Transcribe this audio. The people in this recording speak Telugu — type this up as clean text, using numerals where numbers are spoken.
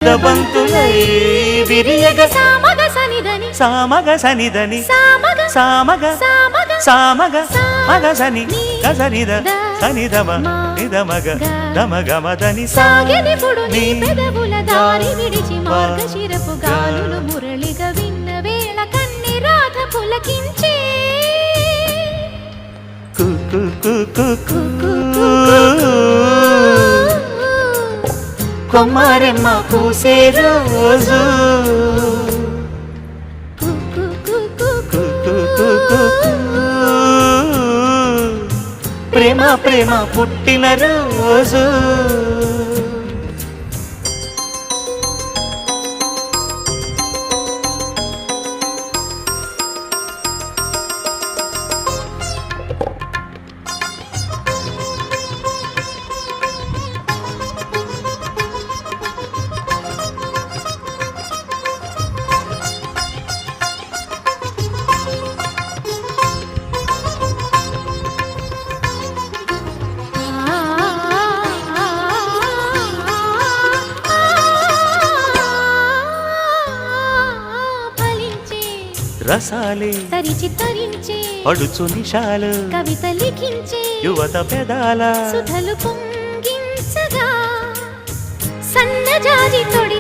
బంతులై విరియగ సామగ సనిదని సామగ సనిదని సామగ సామగ సామగ సామగ మగ సని గసనిద సనిదమ నిదమగ దమగమదని సాగెనిపుడు నీ పెదవుల దారి విడిచి మార్గశిరపు గాలులు మురళిగా విన్న వేళ కన్ని రాధ పులకించే కు కు కు కు కు కొమ్మారెమ్మ పూసే రోజు ప్రేమ ప్రేమ పుట్టిన రోజు రసాలే తరిచి తరించే పడుచు నిషాలు కవిత లిఖించే యువత పెదాల సుధలు పొంగించగా సన్నజాజి తొడి